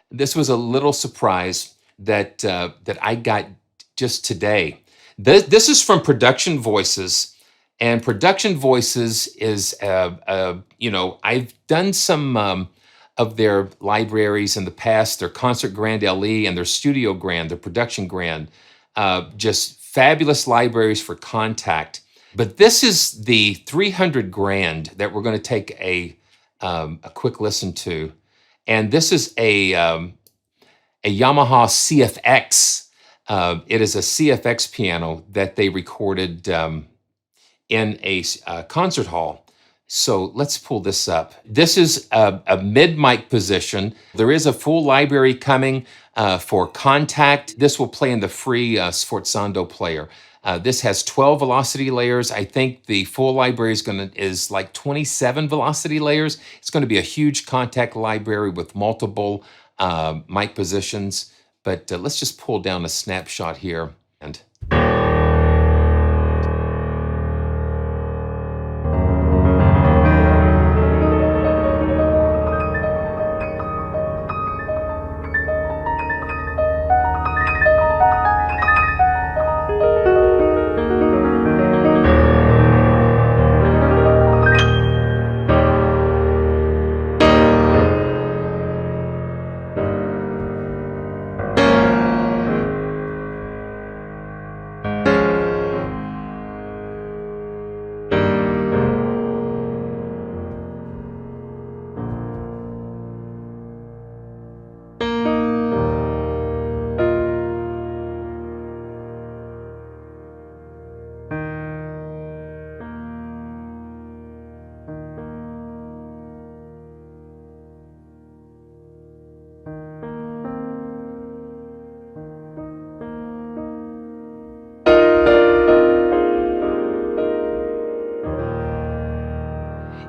This was a little surprise that that I got just today. This is from Production Voices, and Production Voices is you know, I've done some of their libraries in the past, their Concert Grand LE and their Studio Grand, their Production Grand, just fabulous libraries for Kontakt. But this is the 300 Grand that we're going to take a quick listen to. And this is a Yamaha CFX. It is a CFX piano that they recorded in a concert hall. So let's pull this up. This is a mid-mic position. There is a full library coming for Kontakt. This will play in the free Sforzando Player. This has 12 velocity layers. I think the full library is like 27 velocity layers. It's going to be a huge Kontakt library with multiple mic positions. But let's just pull down a snapshot here. And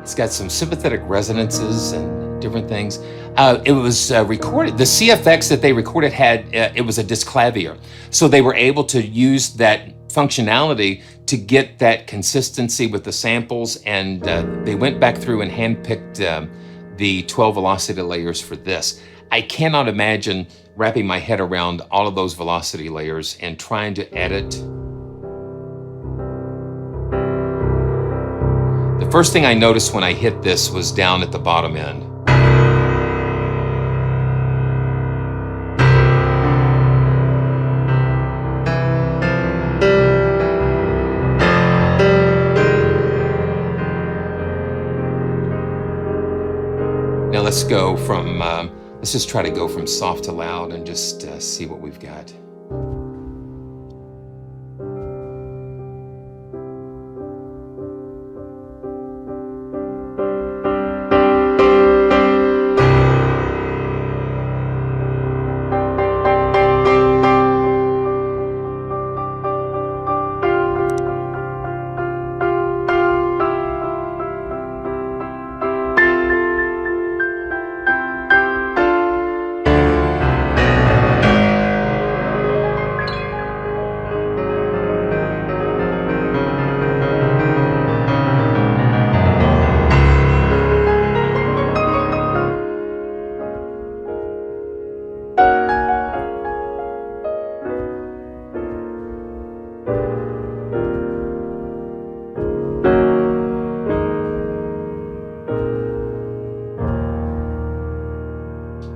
it's got some sympathetic resonances and different things. It was recorded, the CFX that they recorded had, it was a disclavier. So they were able to use that functionality to get that consistency with the samples, and they went back through and handpicked the 12 velocity layers for this. I cannot imagine wrapping my head around all of those velocity layers and trying to edit. The first thing I noticed when I hit this was down at the bottom end. Now let's go from, let's just try to go from soft to loud and just see what we've got.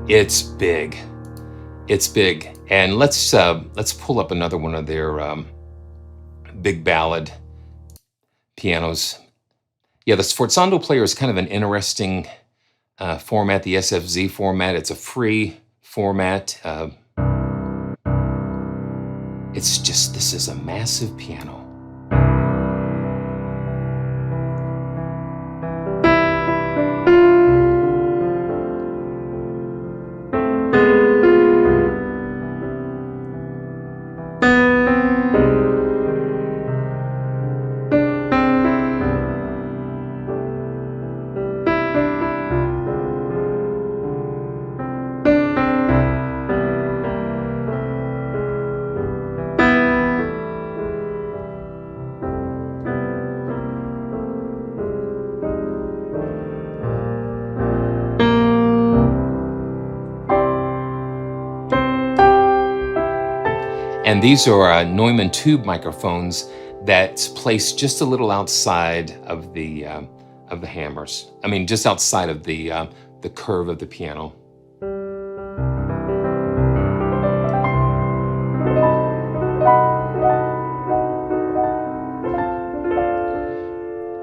It's big. It's big. And let's pull up another one of their big ballad pianos. Yeah, the Sforzando Player is kind of an interesting format, the SFZ format. It's a free format. It's just, this is a massive piano. And these are Neumann tube microphones that's placed just a little outside of the hammers. I mean, just outside of the curve of the piano.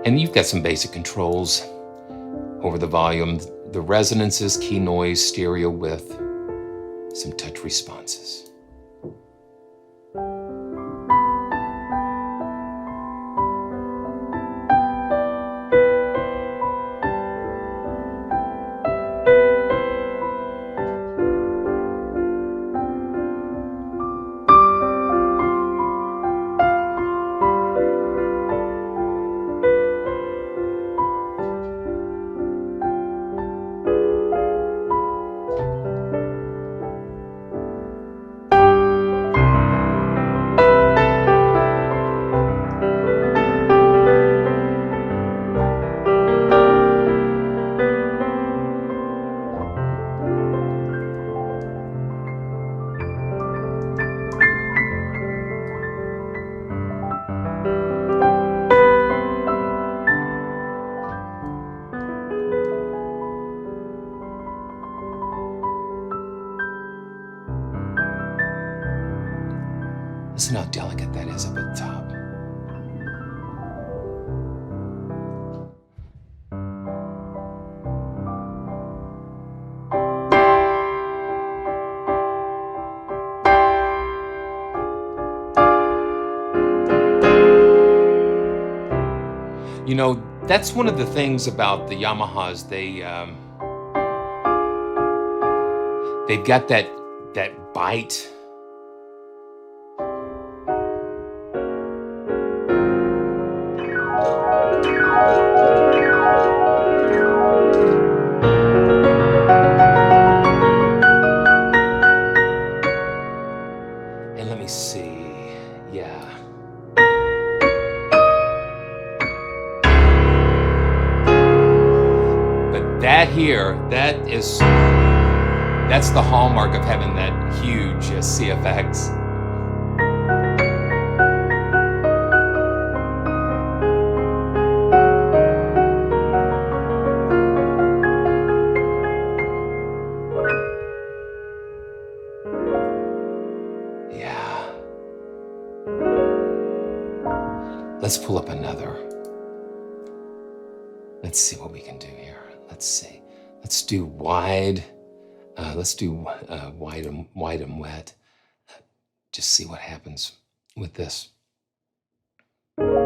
And you've got some basic controls over the volume, the resonances, key noise, stereo width, some touch responses. Listen how delicate that is up at the top. You know, that's one of the things about the Yamahas. They've got that bite. And let me see, yeah. But that here, that's the hallmark of having that huge CFX. Yeah. Let's pull up another. Let's see what we can do here. Let's see. Let's do wide. Let's do wide and wet. Just see what happens with this. And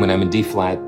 when I'm in D flat,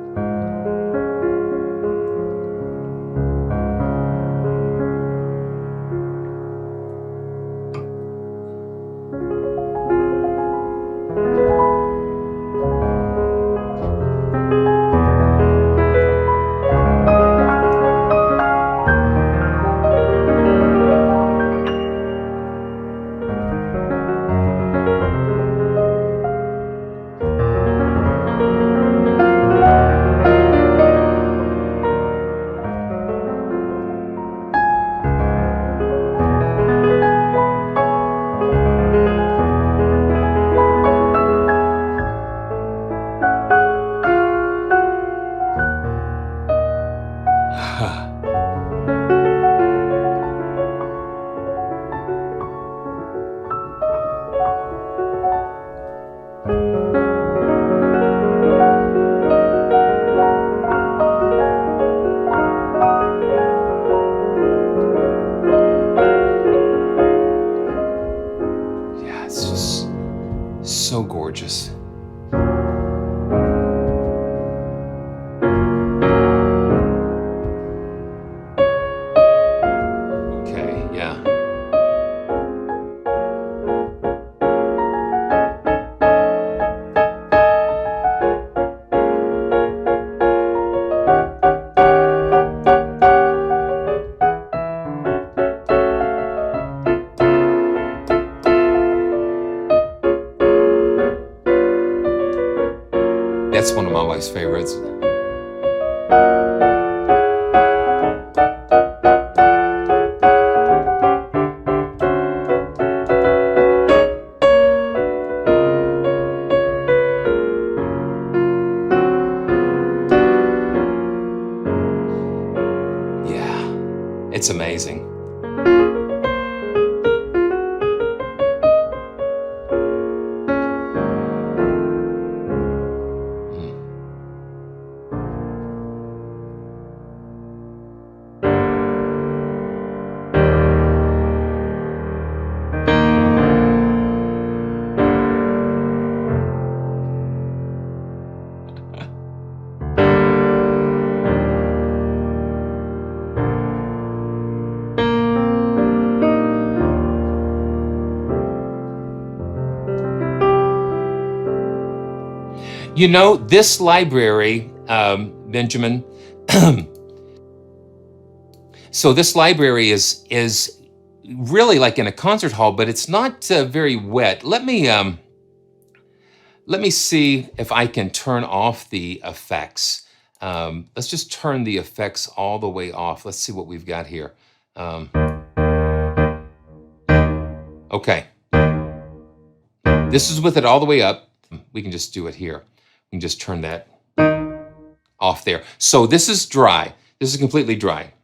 so gorgeous. Okay, yeah. That's one of my wife's favorites. It's amazing. You know, this library, Benjamin, so this library is really like in a concert hall, but it's not very wet. Let me see if I can turn off the effects. Let's just turn the effects all the way off. Let's see what we've got here. Okay. This is with it all the way up. We can just do it here. We can just turn that off there. So this is dry. This is completely dry.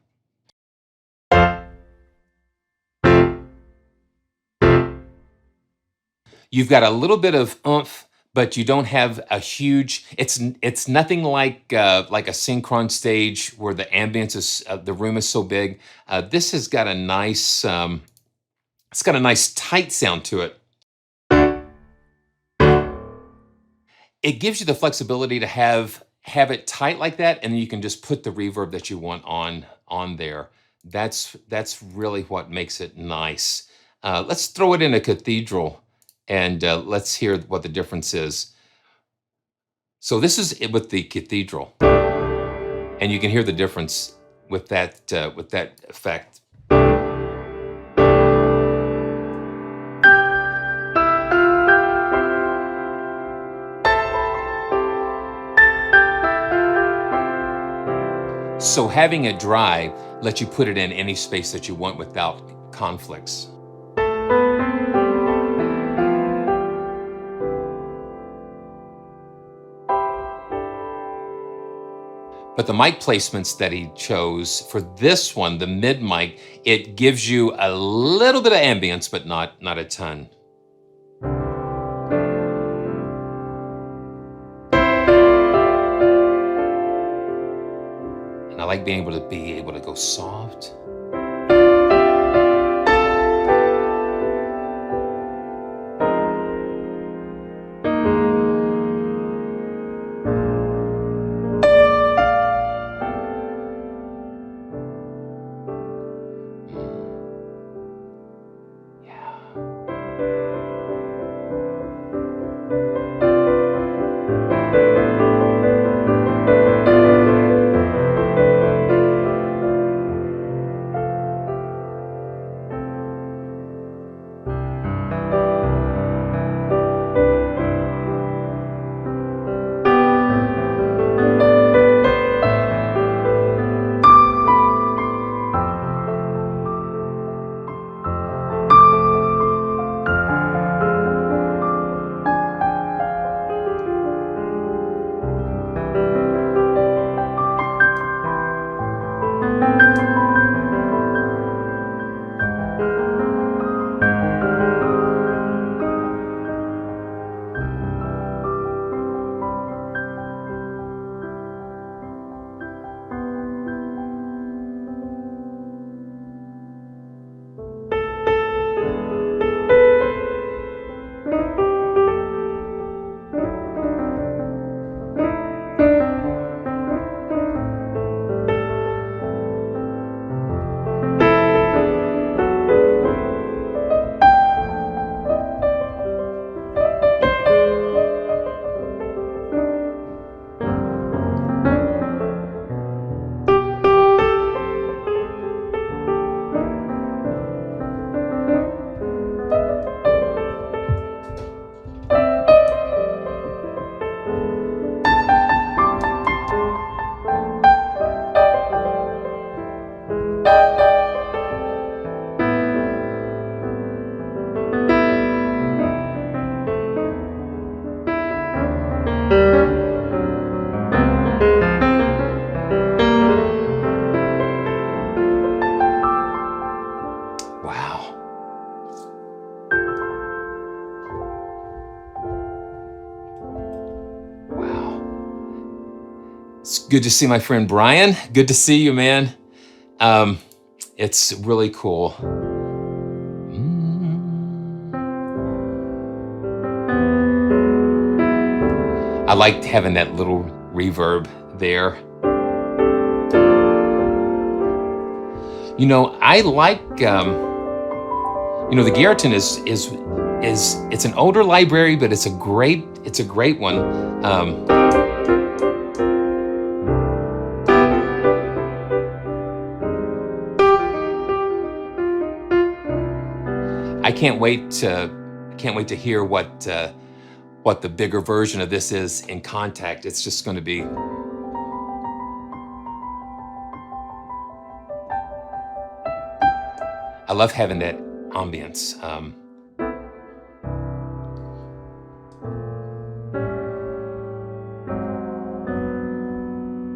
You've got a little bit of oomph, but you don't have a huge. It's nothing like a synchron stage where the ambience is the room is so big. This has got a nice. It's got a nice tight sound to it. It gives you the flexibility to have it tight like that, and then you can just put the reverb that you want on there. That's really what makes it nice. Let's throw it in a cathedral, and let's hear what the difference is. So this is it with the cathedral, and you can hear the difference with that effect. So having it dry lets you put it in any space that you want without conflicts. But the mic placements that he chose for this one, the mid mic, it gives you a little bit of ambience, but not a ton. And I like being able to go soft. It's good to see my friend Brian. Good to see you, man. It's really cool. I liked having that little reverb there. You know, I like, you know, the Goodhertz is it's an older library, but it's a great one. I can't wait to hear what the bigger version of this is in Kontakt. It's just going to be. I love having that ambience.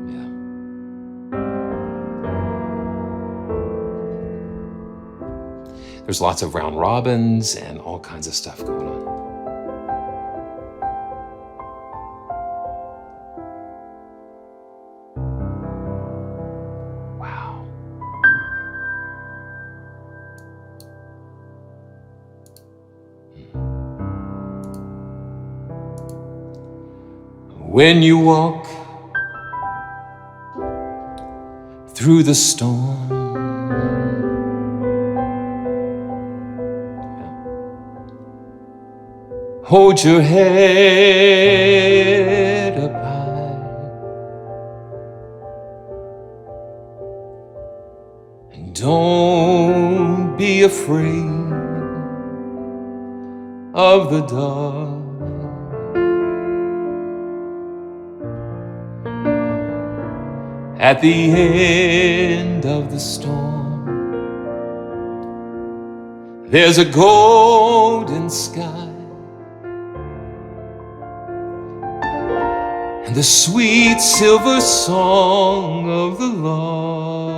Yeah. There's lots of round robins and all kinds of stuff going on. When you walk through the storm, hold your head up high and don't be afraid of the dark. At the end of the storm, there's a golden sky and the sweet silver song of the lark.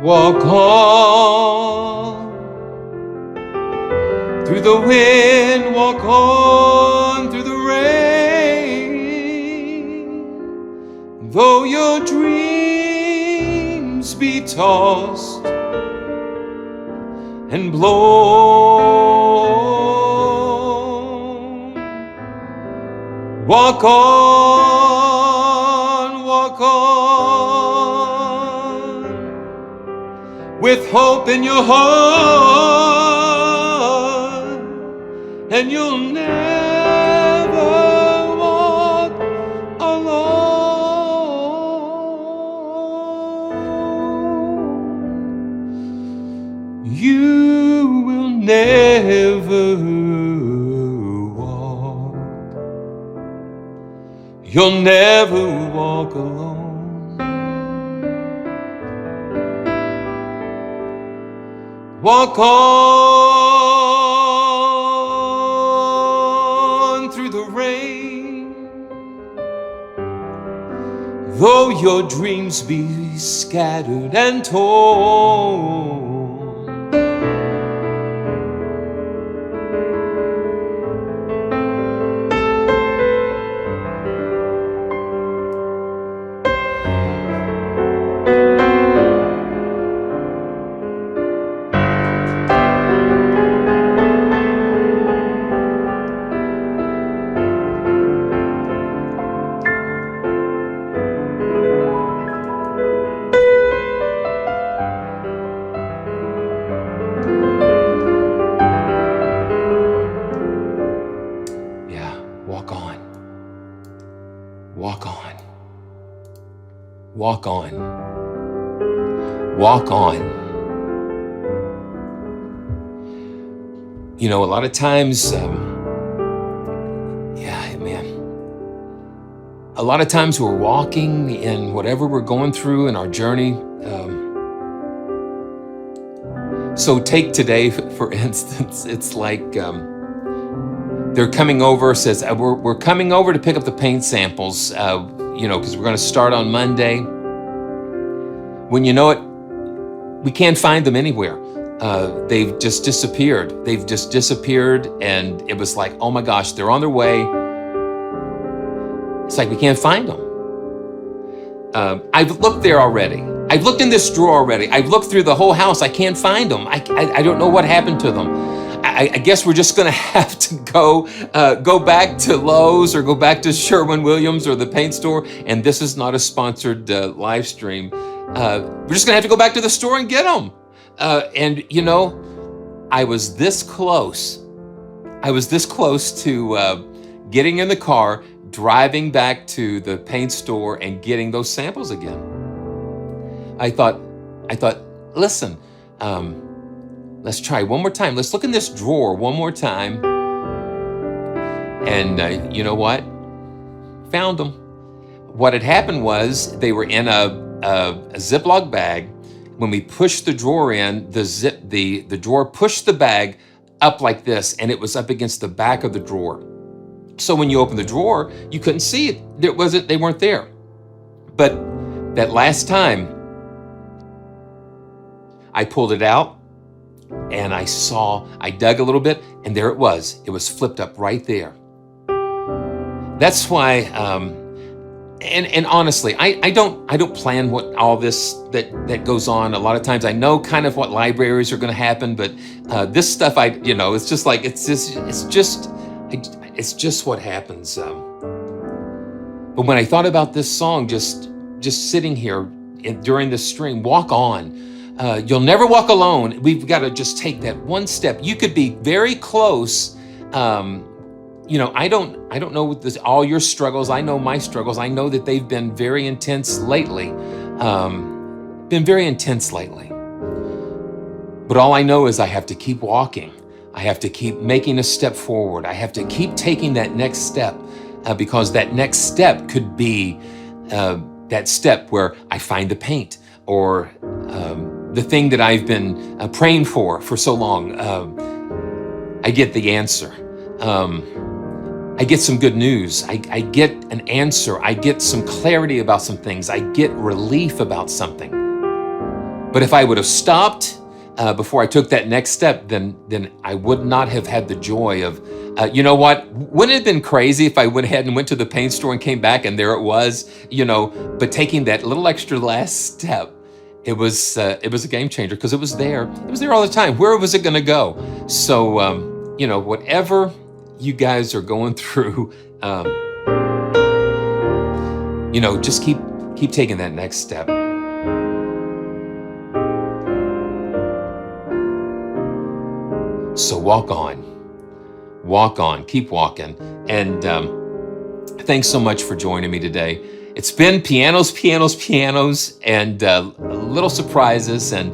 Walk on through the wind, walk on through the rain. Though your dreams be tossed and blown, walk on, walk on, with hope in your heart, and you'll never walk alone. You will never walk. You'll never walk alone. Walk on through the rain, though your dreams be scattered and torn. Walk on. Walk on. You know, a lot of times, a lot of times we're walking in whatever we're going through in our journey. So take today, for instance, it's like they're coming over, says, we're coming over to pick up the paint samples, you know, because we're going to start on Monday. When you know it, we can't find them anywhere. they've just disappeared. They've just disappeared, and it was like, oh my gosh, they're on their way. It's like we can't find them. I've looked there already. I've looked in this drawer already. I've looked through the whole house. I can't find them. I don't know what happened to them. I guess we're just gonna have to go back to Lowe's or go back to Sherwin-Williams or the paint store. And this is not a sponsored live stream. We're just gonna have to go back to the store and get them. And you know, I was this close. I was this close to getting in the car, driving back to the paint store and getting those samples again. I thought, listen, let's try one more time. Let's look in this drawer one more time. And you know what? Found them. What had happened was they were in a Ziploc bag. When we pushed the drawer in, the drawer pushed the bag up like this, and it was up against the back of the drawer. So when you open the drawer, you couldn't see it. They weren't there. But that last time, I pulled it out and I dug a little bit, and there it was. It was flipped up right there. That's why, and honestly, I don't plan what all this that goes on. A lot of times I know kind of what libraries are going to happen, but this stuff, it's just like, it's just what happens. But when I thought about this song, just sitting here during this stream, walk on. You'll never walk alone. We've got to just take that one step. You could be very close. I don't know all your struggles. I know my struggles. I know that they've been very intense lately. But all I know is I have to keep walking. I have to keep making a step forward. I have to keep taking that next step because that next step could be that step where I find the paint or the thing that I've been praying for so long. I get the answer. I get some good news. I get an answer. I get some clarity about some things. I get relief about something. But if I would have stopped before I took that next step, then I would not have had the joy of, you know what? Wouldn't it have been crazy if I went ahead and went to the paint store and came back and there it was, but taking that little extra last step, it was a game changer because it was there. It was there all the time. Where was it going to go? So, whatever you guys are going through, just keep taking that next step. So walk on, keep walking. And thanks so much for joining me today. It's been pianos, and little surprises. And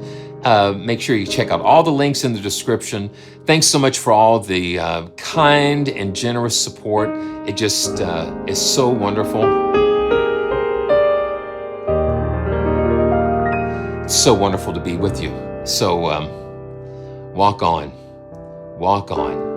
make sure you check out all the links in the description. Thanks so much for all the kind and generous support. It just is so wonderful. It's so wonderful to be with you. So walk on. Walk on.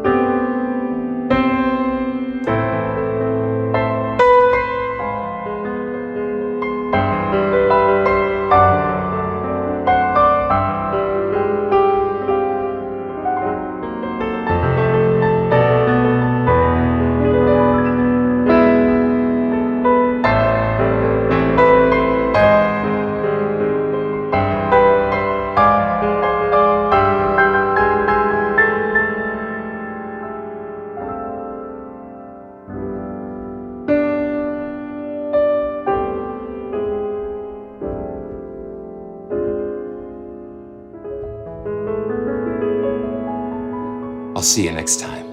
I'll see you next time.